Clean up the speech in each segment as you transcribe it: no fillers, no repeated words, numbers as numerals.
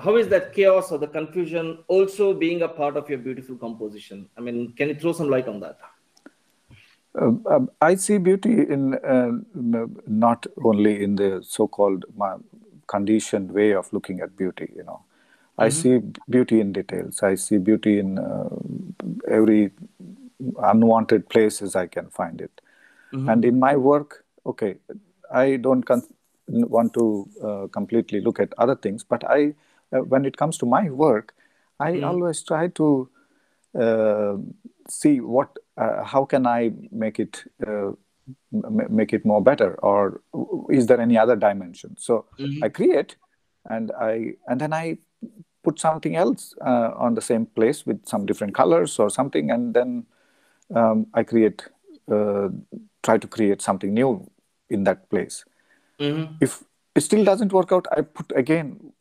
how is that chaos or the confusion also being a part of your beautiful composition? I mean, can you throw some light on that? I see beauty in not only in the so-called conditioned way of looking at beauty. I see beauty in details. I see beauty in every unwanted places I can find it. And in my work, okay, I don't want to completely look at other things, but when it comes to my work, I always try to see how can I make it more better, or is there any other dimension? So I create, and then I put something else on the same place with some different colors or something, and then I try to create something new in that place. If it still doesn't work out, I put again,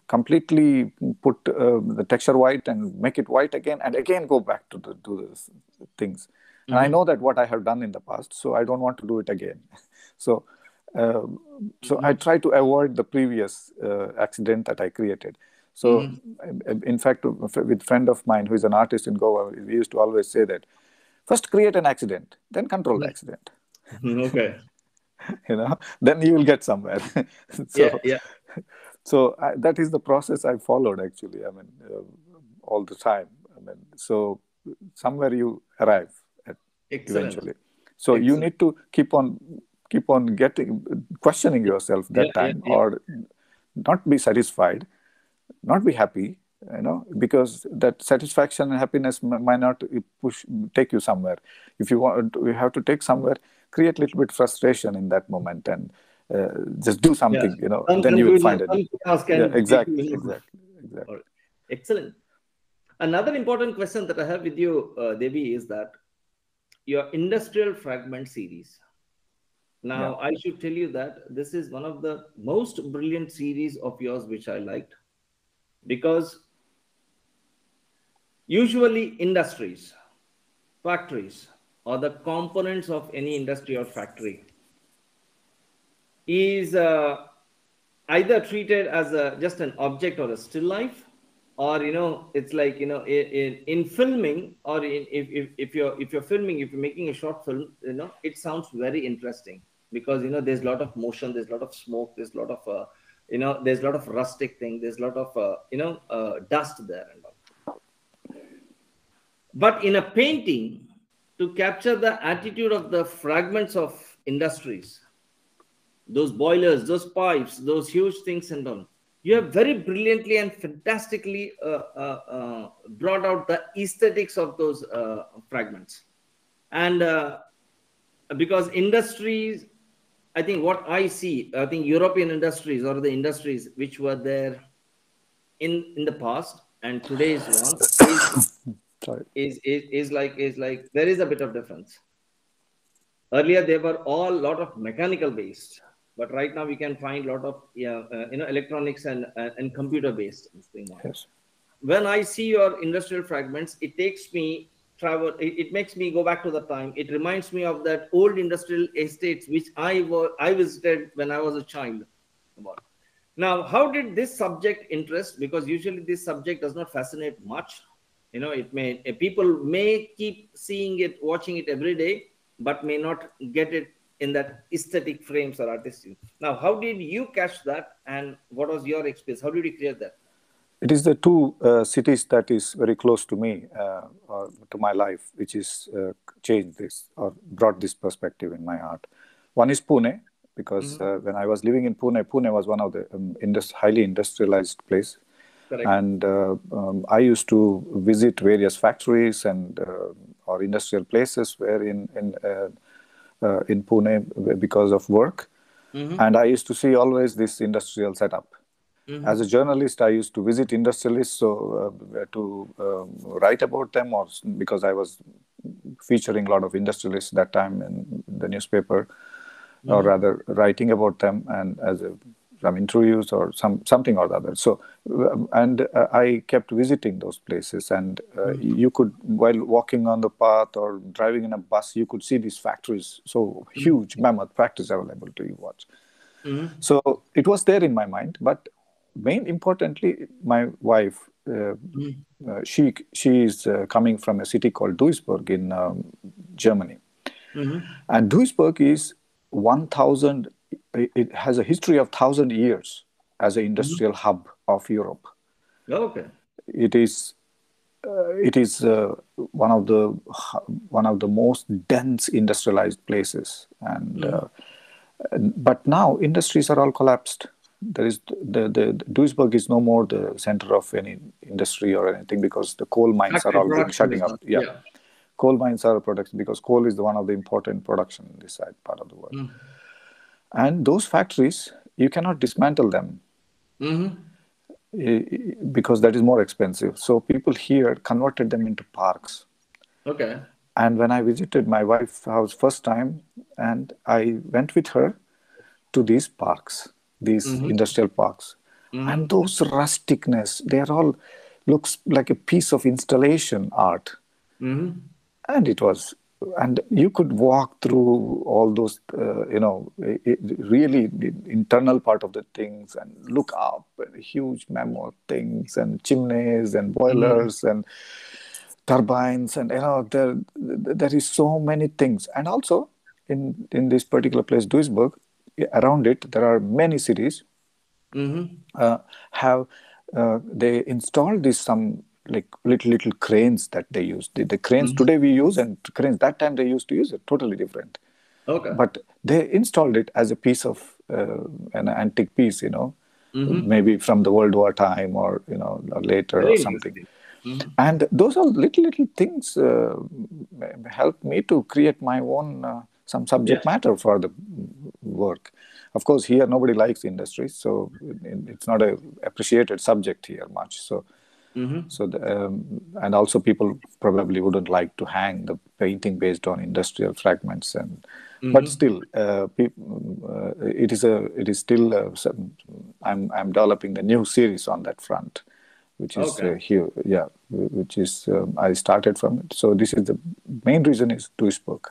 completely put the texture white and make it white again, and again go back to the things. And I know that what I have done in the past, so I don't want to do it again. So I try to avoid the previous accident that I created. So in fact, with a friend of mine who is an artist in Goa, we used to always say that first create an accident, then control the accident. Okay. Then you will get somewhere. Yeah. So that is the process I followed, actually. I mean, all the time. I mean, so somewhere you arrive at eventually. So you need to keep on questioning yourself that time, or not be satisfied, not be happy, because that satisfaction and happiness might not take you somewhere. If you have to take somewhere, create a little bit frustration in that moment, and just do something, then you will find it. Exactly. Excellent. Another important question that I have with you, Devi, is that your industrial fragment series. Now, I should tell you that this is one of the most brilliant series of yours which I liked, because usually industries, factories, or the components of any industry or factory is either treated as just an object or a still life, or it's like in filming, or if you're filming, if you're making a short film, it sounds very interesting, because there's a lot of motion, there's a lot of smoke, there's a lot of there's a lot of rustic thing, there's a lot of dust there and all. But in a painting, to capture the attitude of the fragments of industries, those boilers, those pipes, those huge things and all, you have very brilliantly and fantastically brought out the aesthetics of those fragments. And because industries, I think what I see, I think European industries, or the industries which were there in the past and today's one is like there is a bit of difference. Earlier they were all a lot of mechanical based, but right now we can find a lot of electronics and computer based thing. Yes. When I see your industrial fragments, it takes me it makes me go back to the time. It reminds me of that old industrial estates which I visited when I was a child. Now, how did this subject interest? Because usually this subject does not fascinate much. People may keep seeing it, watching it every day, but may not get it in that aesthetic frames or artistic. Now, how did you catch that, and what was your experience? How did you create that? It is the two cities that is very close to me, or to my life, which is changed this or brought this perspective in my art. One is Pune, because when I was living in Pune, Pune was one of the highly industrialized place. Correct. And I used to visit various factories and or industrial places where in Pune because of work. And I used to see always this industrial setup. As a journalist, I used to visit industrialists to write about them, or because I was featuring a lot of industrialists that time in the newspaper, or rather writing about them and as some interviews or something or the other. So, and I kept visiting those places, and you could, while walking on the path or driving in a bus, you could see these factories, so huge mammoth factories available to you watch. So it was there in my mind, but main importantly, my wife, Mm-hmm. she is coming from a city called Duisburg in Germany, Mm-hmm. and Duisburg is 1,000. It has a history of 1,000 years as an Mm-hmm. industrial hub of Europe. Okay. It is it is one of the most dense industrialized places, and Mm-hmm. but now industries are all collapsed. There is the Duisburg is no more the center of any industry or anything, because the coal mines are Factory all being production shutting is up. not. Yeah, Yeah. coal mines are production, because coal is one of the important production in this side part of the world. And those factories, you cannot dismantle them, Mm-hmm. because that is more expensive. So people here converted them into parks. Okay. And when I visited my wife's house first time, and I went with her to these parks, these Mm-hmm. industrial parks, and Mm-hmm. those rusticness, they are all looks like a piece of installation art. Mm-hmm. And it was, and you could walk through all those really the internal part of the things, and look up at huge mammoth things and chimneys and Mm-hmm. boilers and turbines, and there is so many things. And also in this particular place Duisburg, around it there are many cities Mm-hmm. have they installed this some like little cranes that they use. The cranes Mm-hmm. today we use, and cranes that time they used to use it totally different. Okay. But they installed it as a piece of an antique piece, Mm-hmm. maybe from the World War time, or or later or Very something. interesting. Mm-hmm. And those are little things help me to create my own some Yeah. subject matter for the work. Of course, here nobody likes industry, so it's not a appreciated subject here much. So Mm-hmm. and also people probably wouldn't like to hang the painting based on industrial fragments, and but Mm-hmm. still, it is still I'm developing the new series on that front, which is Okay. here, yeah, which is I started from it. So this is the main reason is Duisburg.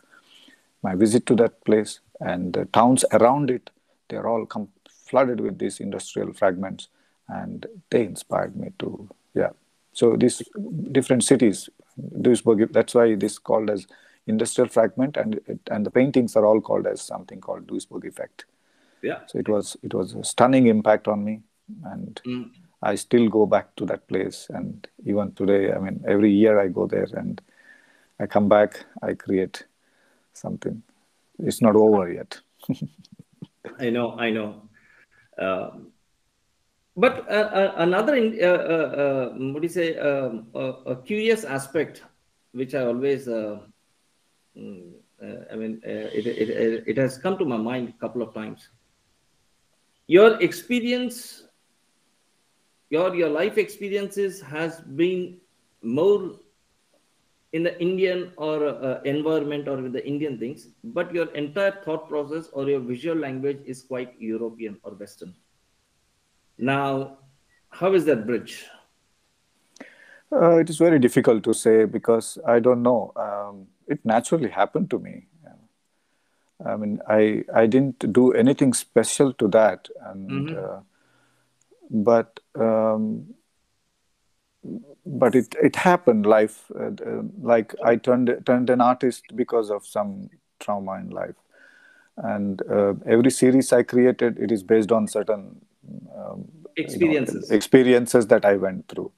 My visit to that place and the towns around it, they're all flooded with these industrial fragments, and they inspired me to, yeah. So these different cities, Duisburg, that's why this is called as industrial fragment, and the paintings are all called as something called Duisburg effect. Yeah. So it was a stunning impact on me, and Mm. I still go back to that place. And even today, I mean, every year I go there and I come back, I create something. It's not over yet. I know. I know. Um, but another, what do you say, a curious aspect, which I always, mm, I mean, it has come to my mind a couple of times. Your experience, your life experiences has been more in the Indian or environment or with the Indian things, but your entire thought process or your visual language is quite European or Western. Now, how is that bridge? It is very difficult to say because I don't know. It naturally happened to me. I mean, I didn't do anything special to that, and Mm-hmm. but it happened. Life, like I turned an artist because of some trauma in life, and every series I created, it is based on certain Experiences. experiences that I went through.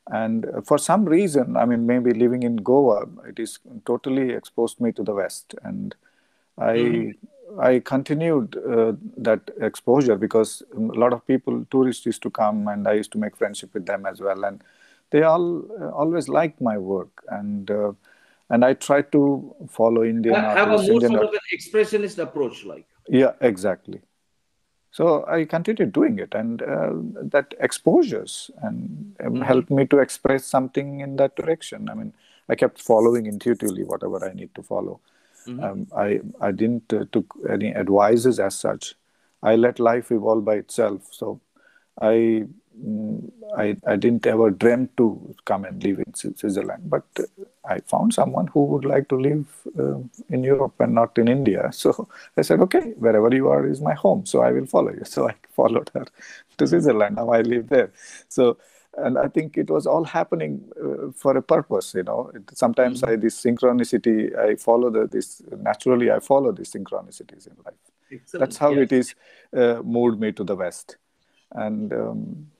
And for some reason, I mean, maybe living in Goa, it is totally exposed me to the West, and Mm-hmm. I I continued that exposure because a lot of people, tourists, used to come, and I used to make friendship with them as well, and they all always liked my work, and I tried to follow Indian Have a artists, more Indian sort art. of an expressionist approach, like. Yeah, exactly. So I continued doing it, and that exposures and Mm-hmm. helped me to express something in that direction. I mean, I kept following intuitively whatever I need to follow. Mm-hmm. I didn't took any advices as such. I let life evolve by itself. So I I didn't ever dream to come and live in Switzerland, but I found someone who would like to live in Europe and not in India. So I said, okay, wherever you are is my home, so I will follow you. So I followed her to Switzerland. Now I live there. So, and I think it was all happening for a purpose. Sometimes Mhm. this synchronicity, I follow this naturally. I follow these synchronicities in life. That's Excellent. how Yes. it is moved me to the West. And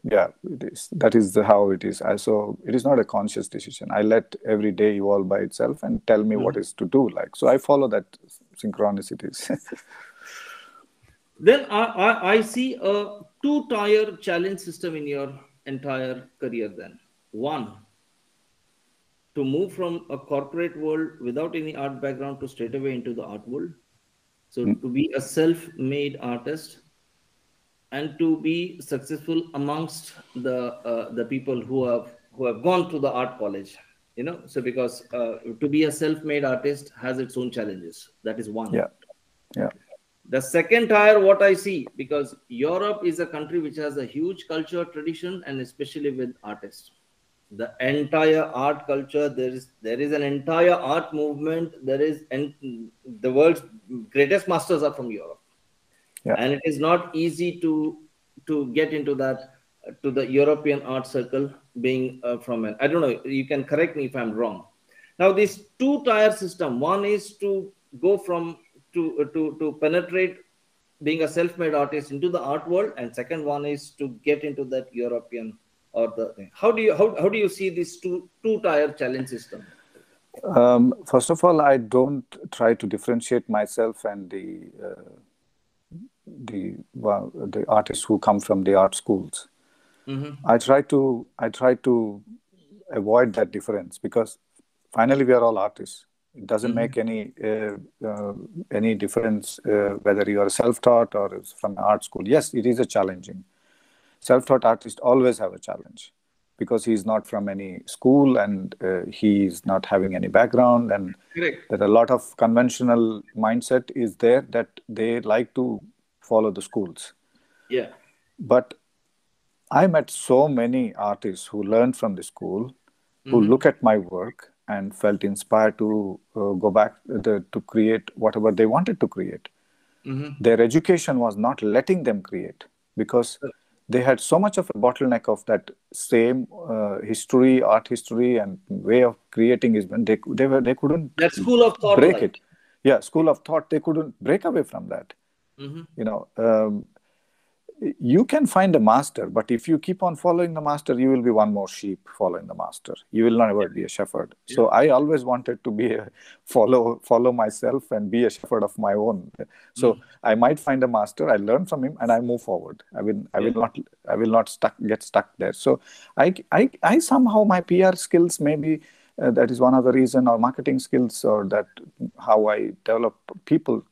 yeah, it is. That is how it is. So it is not a conscious decision. I let every day evolve by itself and tell me what Mhm. is to do. Like, so I follow that synchronicities. Then I see a two-tier challenge system in your entire career. Then one, to move from a corporate world without any art background to straight away into the art world. So to be a self-made artist and to be successful amongst the people who have gone to the art college. So because to be a self-made artist has its own challenges. That is one. Yeah, yeah, The second tier, what I see, because Europe is a country which has a huge culture tradition, and especially with artists, the entire art culture, there is an entire art movement. And the world's greatest masters are from Europe, yeah. and it is not easy to get into that, to the European art circle, being from an, I don't know, you can correct me if I'm wrong. Now this two tier system, one is to go from to penetrate being a self-made artist into the art world, and second one is to get into that European or the thing. How do you see this two tier challenge system? First of all, I don't try to differentiate myself and the artists who come from the art schools. Mm-hmm. I try to avoid that difference because finally we are all artists. It doesn't Mm-hmm. make any difference whether you are self-taught or is from an art school. Yes, it is a challenging. Self-taught artists always have a challenge because he is not from any school and he is not having any background, and Correct. there are a lot of conventional mindset is there that they like to follow the schools. Yeah. But I met so many artists who learned from the school, who Mm-hmm. look at my work and felt inspired to go back to create whatever they wanted to create. Mm-hmm. Their education was not letting them create because they had so much of a bottleneck of that same history, art history, and way of creating is when they couldn't That school of thought, break like. it. Yeah, school of thought, they couldn't break away from that. Mm-hmm. You know, you can find a master, but if you keep on following the master, you will be one more sheep following the master. You will never be a shepherd. Yeah. So I always wanted to be a follow myself and be a shepherd of my own. So Mm. I might find a master, I learn from him, and I move forward. Yeah. I will not get stuck there. So I somehow my PR skills maybe. That is one of the reason, or marketing skills, or that how I develop people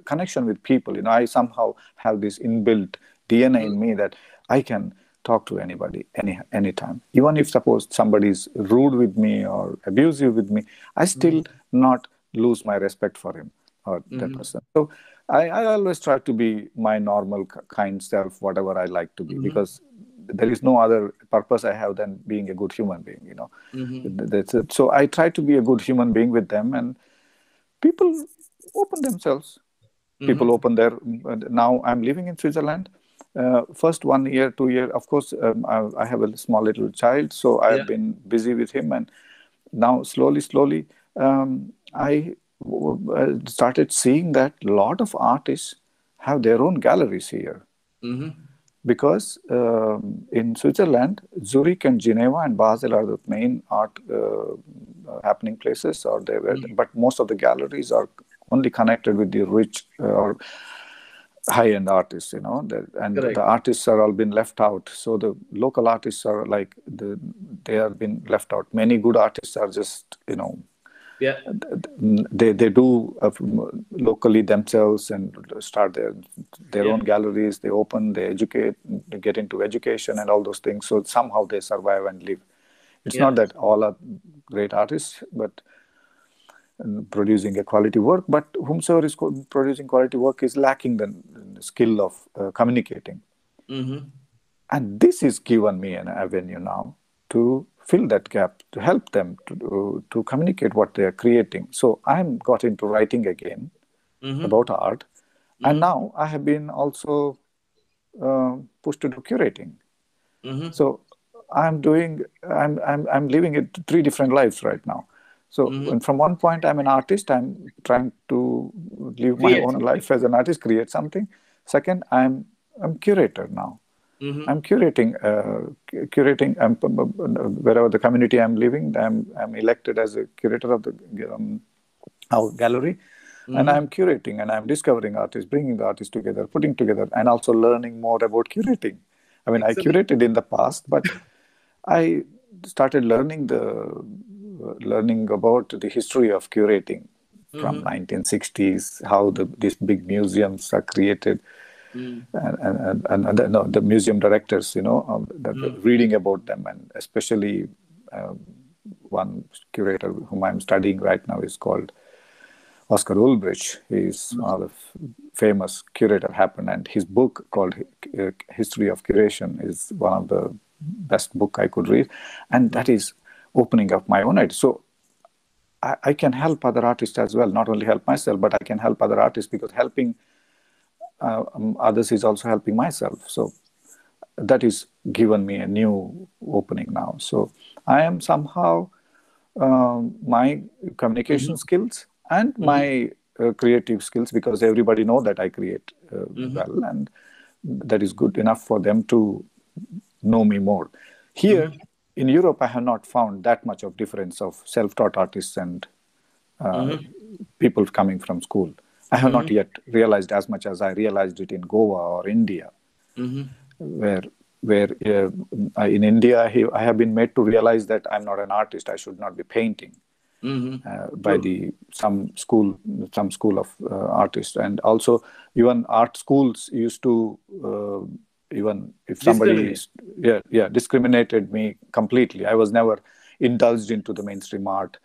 connection with people. I somehow have this inbuilt DNA Mm. in me that I can talk to anybody anytime, even if suppose somebody is rude with me or abusive with me, I Mm-hmm. still not lose my respect for him or that Mm-hmm. person. So I always try to be my normal kind self, whatever I like to be, Mm-hmm. because there is no other purpose I have than being a good human being. Mm-hmm. That's it. So I try to be a good human being with them, and people open themselves. People Mm-hmm. open their. Now I'm living in Switzerland. First 1 year, 2 year, of course, I have a small little child, so Yeah. I've been busy with him, and now slowly, I started seeing that a lot of artists have their own galleries here, Mm-hmm. because in Switzerland, Zurich and Geneva and Basel are the main art happening places, or they were, Mm-hmm. but most of the galleries are only connected with the rich or high-end artists, and the Correct. artists are all been left out. So the local artists are like they have been left out. Many good artists are just Yeah. they do locally themselves and start their Yeah. own galleries. They open, they educate, they get into education and all those things. So somehow they survive and live. It's Yeah. not that all are great artists, but producing a quality work. But whomsoever is producing quality work is lacking the skill of communicating. Mm-hmm. And this is given me an avenue now to fill that gap, to help them to communicate what they are creating. So I'm got into writing again Mm-hmm. about art, and Mm-hmm. now I have been also pushed to do curating. Mm-hmm. So I'm living it three different lives right now. So Mm-hmm. when from one point I'm an artist, I'm trying to live my Create own something. life as an artist, create something. Second, I'm curator now. Mm-hmm. I'm curating wherever the community I'm living. I'm elected as a curator of the our gallery, and Mm-hmm. I'm curating and I'm discovering artists, bringing the artists together, putting together, and also learning more about curating. I mean, I Excellent. curated in the past, but I started learning about the history of curating from Mm-hmm. 1960s, how these big museums are created, Mm-hmm. and the museum directors, reading about them, and especially um, one curator whom I'm studying right now is called Oscar Ulbrich. He's one of the famous curator happened, and his book called History of Curation is one of the best book I could read, and that is opening up my own idea. So I can help other artists as well, not only help myself, but I can help other artists, because helping others is also helping myself. So that is given me a new opening now. So I am somehow my communication Mm-hmm. skills and Mm-hmm. my creative skills, because everybody know that I create Mm-hmm. well, and that is good enough for them to know me more. Here Mm-hmm. in Europe, I have not found that much of difference of self-taught artists and uh, Mm-hmm. people coming from school. I have Mm-hmm. not yet realized as much as I realized it in Goa or India, Mm-hmm. where in India I have been made to realize that I'm not an artist. I should not be painting Mm-hmm. by True. the some school of artists, and also even art schools used to even if somebody Discriminate. discriminated me completely. I was never indulged into the mainstream art,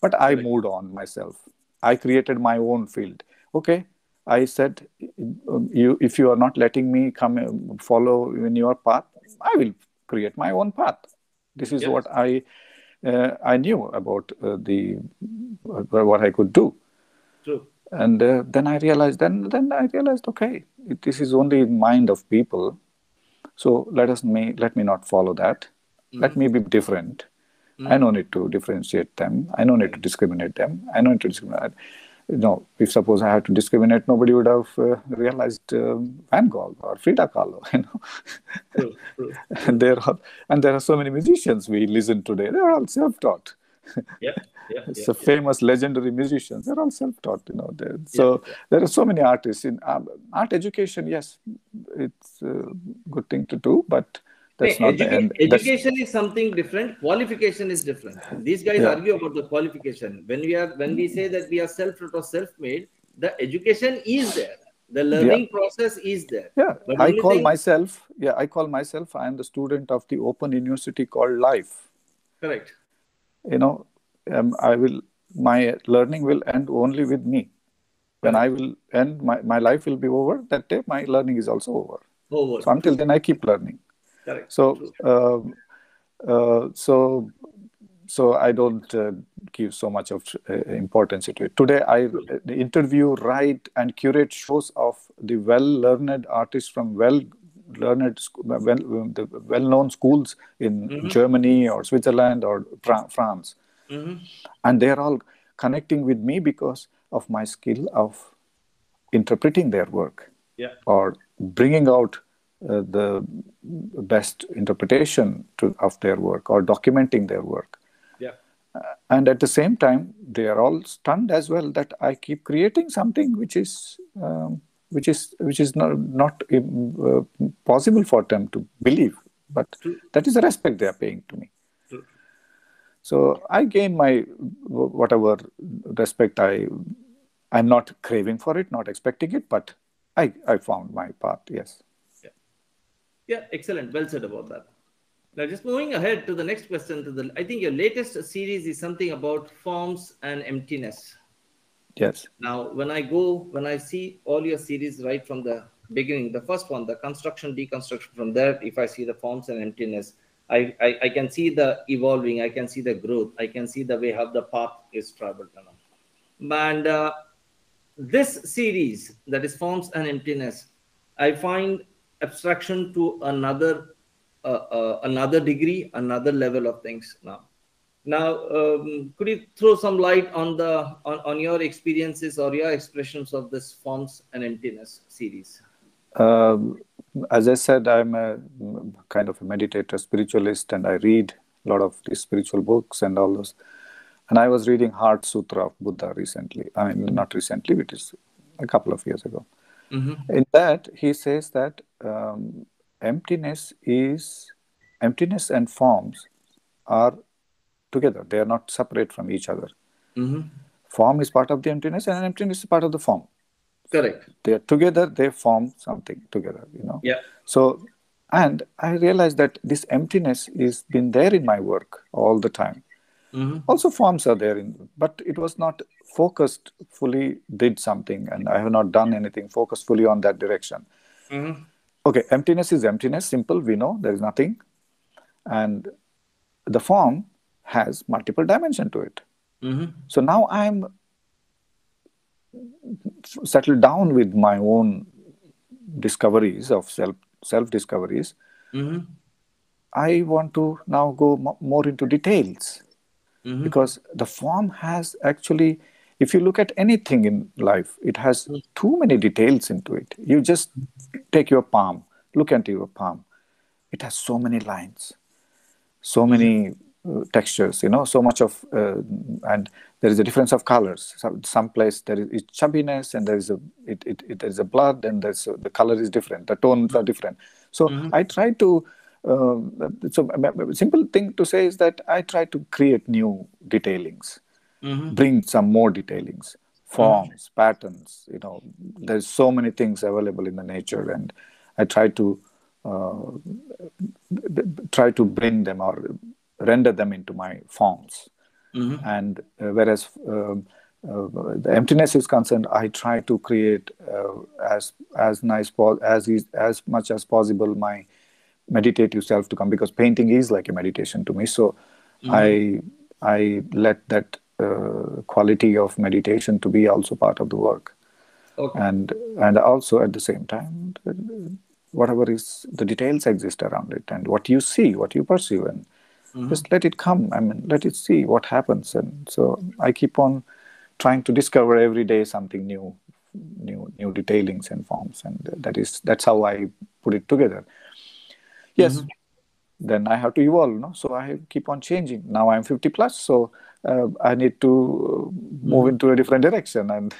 but I Correct. moved on myself. I created my own field. Okay, I said, you if you are not letting me come follow in your path, I will create my own path. This is Yep. what I knew about what I could do, True. and then I realized. Then I realized, okay, this is only mind of people. So let me not follow that. Let Mm-hmm. me be different. I Mm-hmm. no need to differentiate them. I no need to Correct. discriminate them. I no need to discriminate. No, if suppose I had to discriminate, nobody would have realized Van Gogh or Frida Kahlo. True. True. And True. there are so many musicians we listen today. They're all self-taught. Yep. Yep. It's Yep. a Yep. famous legendary musicians. They're all self-taught. Yep. So Yep. there are so many artists in art education. Yes, it's a good thing to do, but No, that's not the end. That's education is something different. Qualification is different. These guys yeah, argue about the qualification. When we say that we are self-taught or self-made, the education is there. The yeah, learning process is there. yeah. But only thing, I call myself. I am the student of the open university called life. correct, You know, I will. My learning will end only with me. When I correct. will end, my life will be over. That day, my learning is also over. Over. So until True. then, I keep learning. Correct. So, True. uh, so, so I don't give so much of importance to it. Today, I True. interview, write, and curate shows of the well-learned artists from the well-known schools in Mm-hmm. Germany or Switzerland or France, Mm-hmm. and they are all connecting with me because of my skill of interpreting their work Yeah. or bringing out the best interpretation of their work or documenting their work. Yeah. And at the same time, they are all stunned as well that I keep creating something which is not possible for them to believe. But True. that is the respect they are paying to me. True. So I gain my whatever respect I'm not craving for it, not expecting it, but I found my path. Yes. Yeah. Yeah. Excellent. Well said about that. Now, just moving ahead to the next question. I think your latest series is something about forms and emptiness. Yes. Now, when I see all your series right from the beginning, the first one, the construction, deconstruction, from there, if I see the forms and emptiness, I can see the evolving, I can see the growth, I can see the way how the path is traveled. And this series, that is forms and emptiness, I find abstraction to another degree, another level of things now. Now, could you throw some light on on your experiences or your expressions of this forms and emptiness series? Um, as I said, I'm a kind of a meditator, spiritualist, and I read a lot of these spiritual books and all those. And I was reading Heart Sutra of Buddha recently. I mean, not recently, it is a couple of years ago. Mm-hmm. In that, he says that emptiness is emptiness and forms are together. They are not separate from each other. Mm-hmm. Form is part of the emptiness, and emptiness is part of the form. Correct. They are together. They form something together. You know. Yeah. So, and I realized that this emptiness is been there in my work all the time. Mm-hmm. Also, forms are there in, but it was not focused fully. Did something, and I have not done anything focused fully on that direction. Mm-hmm. Okay, emptiness is emptiness. Simple. We know there is nothing, and the form has multiple dimension to it. Mm-hmm. So now I'm settled down with my own discoveries of self discoveries. Mm-hmm. I want to now go more into details, Mm-hmm. because the form has actually, if you look at anything in life, it has too many details into it. You just take your palm, look at your palm, it has so many lines, so Mm-hmm. many textures, you know, so much of and there is a difference of colors. Some place there is chubbiness, and there is a there is a blood, and there's the color is different, the tones are different. So Mm-hmm. I try to uh, so simple thing to say is that I try to create new detailings, Mm-hmm. bring some more detailings, Mm-hmm. forms, patterns. You know, there's so many things available in the nature, and I uh, try to bring them or render them into my forms. Mm-hmm. And whereas the emptiness is concerned, I try to create as nice as much as possible my meditative self to come, because painting is like a meditation to me. So Mm-hmm. I let that quality of meditation to be also part of the work, Okay. and also at the same time, whatever is the details exist around it, and what you see, what you perceive, and Mm-hmm. just let it come. I mean, let it see what happens. And so I keep on trying to discover every day something new, new detailings and forms, and that's how I put it together. Yes, Mm-hmm. then I have to evolve, no? So I keep on changing. Now I'm 50 plus, so I need to move Mm-hmm. into a different direction, and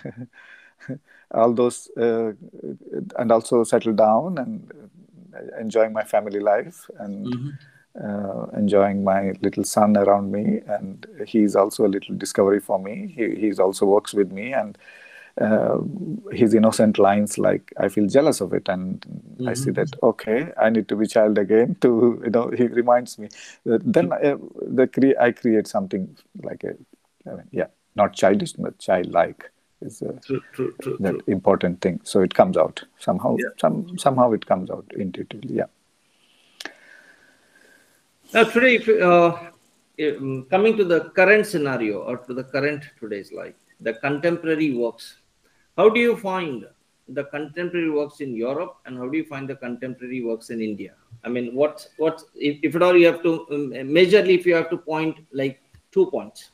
all those, and also settle down and enjoying my family life, and Mm-hmm. enjoying my little son around me. And he's also a little discovery for me. He's also works with me, and uh, his innocent lines, like I feel jealous of it, and I see Mm-hmm. that, okay, I need to be child again. To, you know, he reminds me. Then I create something like a, I mean, yeah, not childish but childlike is True. True. True. that True. important thing. So it comes out somehow. Yeah. Somehow it comes out intuitively. Yeah. Now, today, if, coming to the current scenario or to the current today's life, the contemporary works, how do you find the contemporary works in Europe, and how do you find the contemporary works in India? I mean, what if at all you have to majorly, if you have to point like 2 points,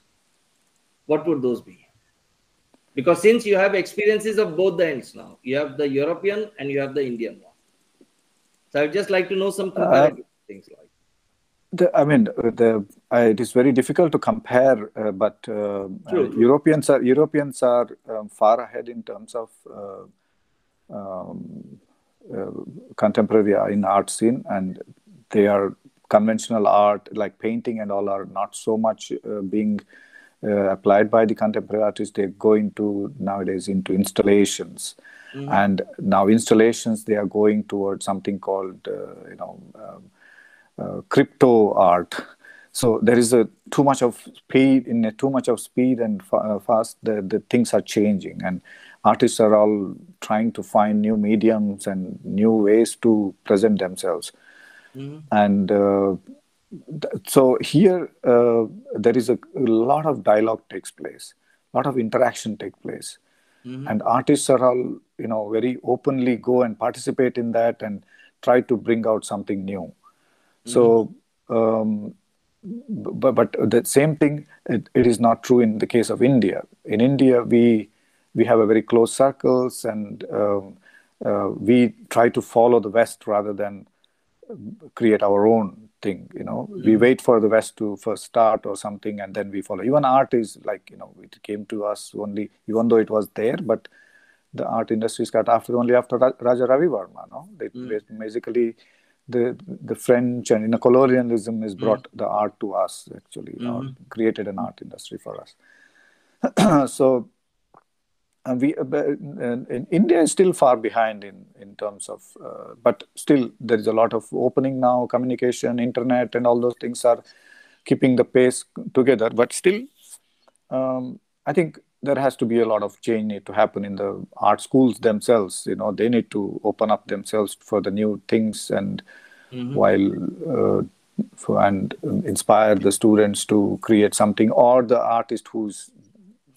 what would those be? Because since you have experiences of both the ends now, you have the European and you have the Indian one. So I'd just like to know some Uh, comparative things like. I mean, it is very difficult to compare, but True. True. Europeans are far ahead in terms of um, uh, contemporary in art scene, and they are conventional art like painting and all are not so much being applied by the contemporary artists. They go into nowadays into installations, Mm-hmm. and now installations they are going towards something called crypto art. So there is a too much of speed in a too much of speed and fast. The things are changing, and artists are all trying to find new mediums and new ways to present themselves. Mm-hmm. And So here there is a lot of dialogue takes place, a lot of interaction take place, Mm-hmm. and artists are all, very openly go and participate in that and try to bring out something new. Mm-hmm. So but the same thing, it is not true in the case of India. In India, we have a very close circles, and we try to follow the West rather than create our own thing. We Mm-hmm. wait for the West to first start or something, and then we follow. Even art is like, it came to us only, even though it was there, but the art industry got after only after Raja Ravi Verma. No, basically the French and colonialism has brought the art to us, actually, or Mm-hmm. created an art industry for us. So in India is still far behind in terms of, but still there is a lot of opening now. Communication, internet, and all those things are keeping the pace together. But still, I think there has to be a lot of change need to happen in the art schools themselves. They need to open up themselves for the new things, and Mm-hmm. while and inspire the students to create something, or the artist who's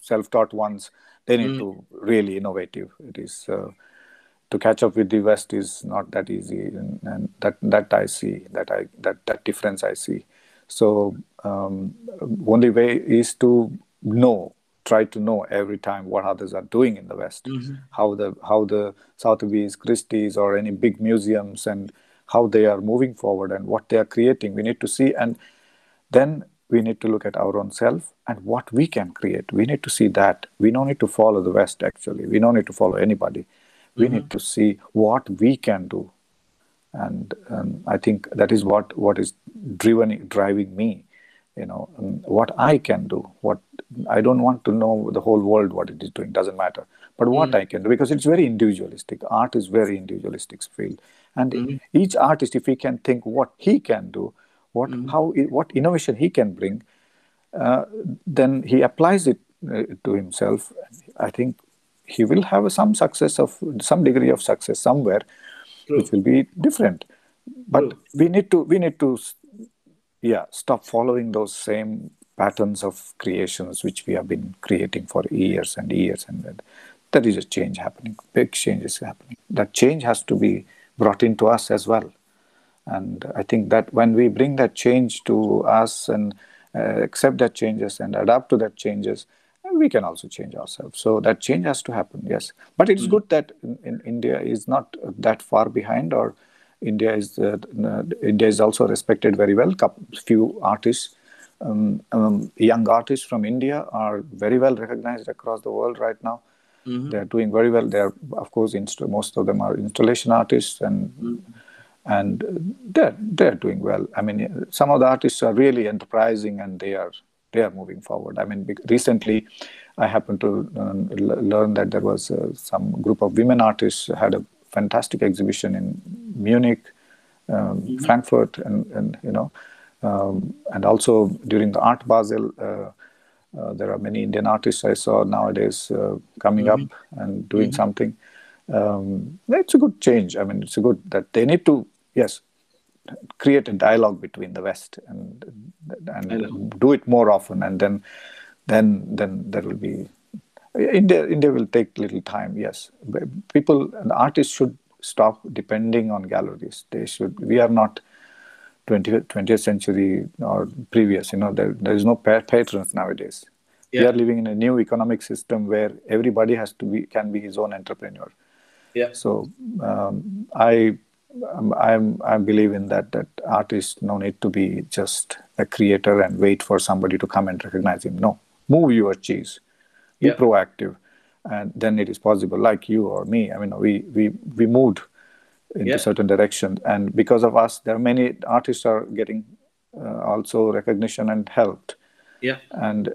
self-taught ones, they need Mm-hmm. to really innovative. It is to catch up with the West is not that easy, and that I see, that difference I see. So only way is to try to know every time what others are doing in the West, Mm-hmm. how the Sotheby's, Christie's, or any big museums, and how they are moving forward and what they are creating. We need to see, and then we need to look at our own self and what we can create. We need to see that. We don't need to follow the West, actually. We don't need to follow anybody. We Mm-hmm. need to see what we can do. And I think that is what is driving me. What I can do. What I don't want to know the whole world what it is doing. Doesn't matter. But what I can do, because it's very individualistic. Art is very individualistic field, and Mm-hmm. each artist, if he can think what he can do, Mm-hmm. what innovation he can bring, uh, then he applies it to himself. I think he will have some degree of success somewhere, which True. will be different. But True. we need to yeah, stop following those same patterns of creations which we have been creating for years and years, and there is a change happening. Big change is happening. That change has to be brought into us as well. And I think that when we bring that change to us, and accept that changes and adapt to that changes, we can also change ourselves. So that change has to happen, yes. But it is Mm-hmm. good that in India is not that far behind, or India is also respected very well. Few artists, young artists from India are very well recognized across the world right now. They Mm-hmm. are doing very well. They are, of course, most of them are installation artists, and they're doing well. I mean, some of the artists are really enterprising, and they are moving forward. I mean, recently, I happened to learn that there was some group of women artists had a fantastic exhibition in Munich, Mm-hmm. Frankfurt, and and also during the Art Basel. There are many Indian artists I saw nowadays coming Mm-hmm. up and doing Mm-hmm. something. It's a good change. I mean, it's a good that they need to, yes, create a dialogue between the West, I know. and do it more often, and then there will be India will take little time, yes. But people and artists should stop depending on galleries. They should. We are not 20th century or previous. There is no patrons nowadays. We Yeah. are living in a new economic system where everybody can be his own entrepreneur. Yeah. So I believe in that artists no need to be just a creator and wait for somebody to come and recognize him. No, move your cheese, be Yeah. proactive, and then it is possible. Like you or me, I mean, we moved into Yeah. certain direction, and because of us, there are many artists are getting also recognition and helped. Yeah. And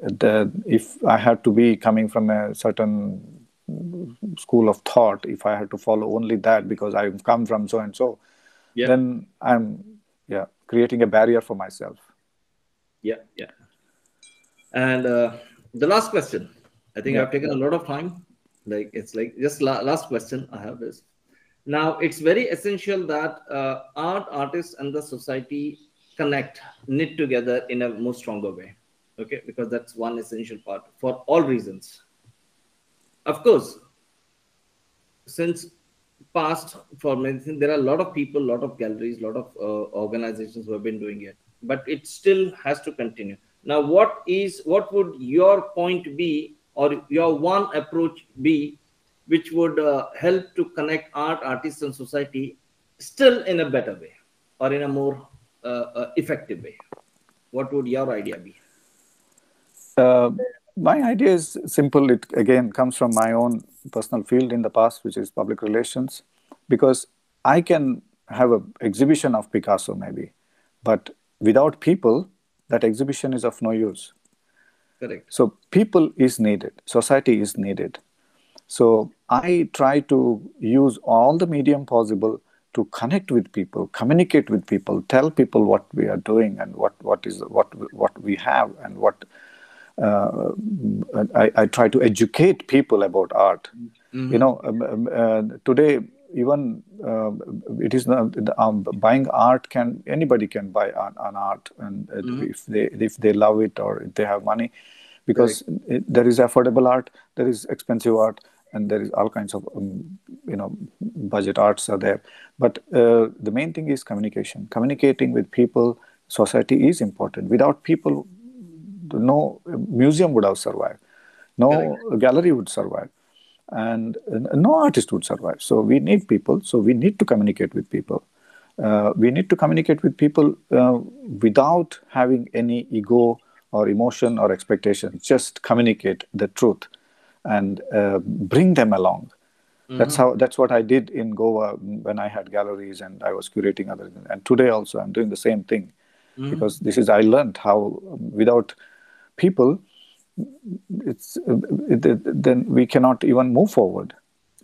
if I had to be coming from a certain school of thought, if I had to follow only that because I've come from so and so, Yeah. then I'm, yeah, creating a barrier for myself. Yeah. Yeah. And the last question, I think Yeah. I've taken a lot of time. Like it's like just last question I have is, now it's very essential that art, artists, and the society connect, knit together in a more stronger way. Okay, because that's one essential part for all reasons. Of course, since past for medicine, there are a lot of people, lot of galleries, lot of organizations who have been doing it, but it still has to continue. Now, what would your point be, or your one approach be, which would help to connect art, artists, and society still in a better way, or in a more effective way? What would your idea be? Uh, my idea is simple. It again comes from my own personal field in the past, which is public relations, because I can have an exhibition of Picasso maybe, but without people, that exhibition is of no use. Correct. So people is needed, society is needed. So I try to use all the medium possible to connect with people, communicate with people, tell people what we are doing and what we have and what I try to educate people about art. Mm-hmm. Today even it is not buying art can anybody can buy an art, and Mm-hmm. if they love it or if they have money, Correct. because there is affordable art, there is expensive art, and there is all kinds of budget arts are there. But the main thing is communication, communicating with people. Society is important. Without people, no museum would have survived, Correct. no gallery would survive, and no artist would survive. So we need people. So we need to communicate with people. We need to communicate with people without having any ego or emotion or expectation. Just communicate the truth and bring them along. Mm-hmm. That's what I did in Goa when I had galleries and I was curating others. And today also I'm doing the same thing, Mm-hmm. because this is I learned how without people then we cannot even move forward.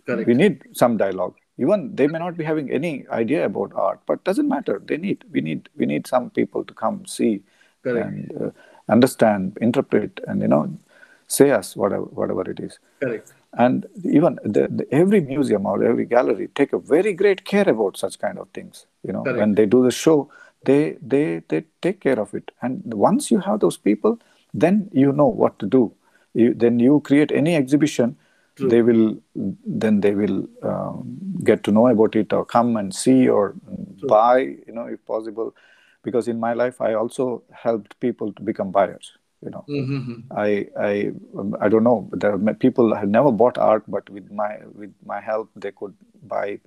We Correct. need some dialogue. Even they may not be having any idea about art, but doesn't matter. We need some people to come see Correct. and understand, interpret, and say us whatever it is. Correct. And even every museum or every gallery take a very great care about such kind of things. When Correct. they do the show, they take care of it. And once you have those people, then you know what to do. Then you create any exhibition, they True. will they will get to know about it or come and see or True. buy, if possible. Because in my life, I also helped people to become buyers. You know, Mm-hmm. I don't know. There are people have never bought art, but with my help, they could buy,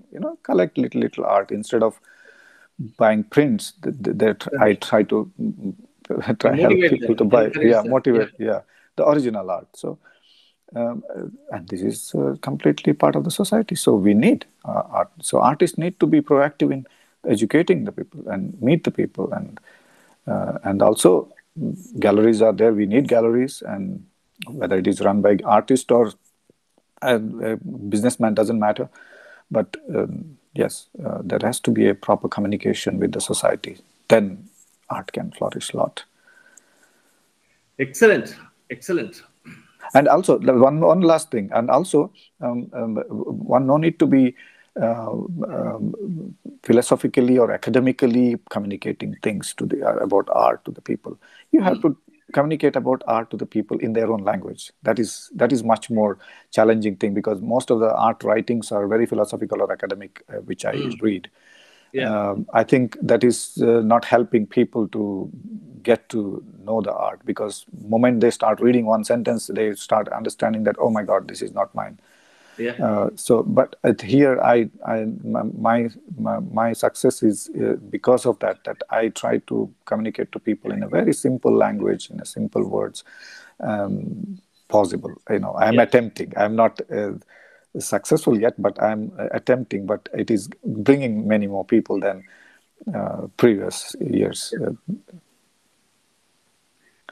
collect little art instead of buying prints. I Correct. try to You try help motivate people to them, buy, encourage yeah, them. Yeah. motivate, yeah, the original art. So and this is completely part of the society. So we need art. So artists need to be proactive in educating the people and meet the people, and also galleries are there. We need galleries, and whether it is run by artist or a businessman doesn't matter. But yes, there has to be a proper communication with the society. Then art can flourish a lot. Excellent. Excellent. And also one last thing, and also one no need to be philosophically or academically communicating things to the about art to the people. You have Mm. to communicate about art to the people in their own language. That is much more challenging thing, because most of the art writings are very philosophical or academic, which I Mm. read. Yeah. I think that is not helping people to get to know the art, because moment they start reading one sentence, they start understanding that, oh my God, this is not mine. Yeah. But here, my success is because of that I try to communicate to people in a very simple language, in a simple words, possible. I'm Yeah. attempting. I'm not successful yet, but I'm attempting. But it is bringing many more people than previous years.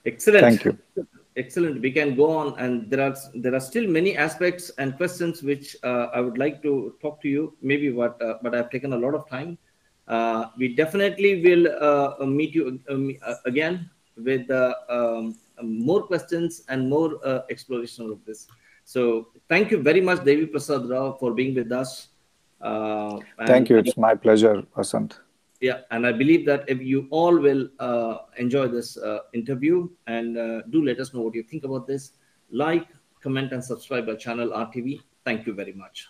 Excellent. Thank you. Excellent. We can go on, and there are still many aspects and questions which I would like to talk to you. Maybe but I've taken a lot of time. We definitely will meet you again with more questions and more exploration of this. So thank you very much, Deviprasad Rao, for being with us. Thank And you. It's my pleasure, Vasant. Yeah, and I believe that if you all will enjoy this interview, and do let us know what you think about this. Like, comment, and subscribe our channel RTV. Thank you very much.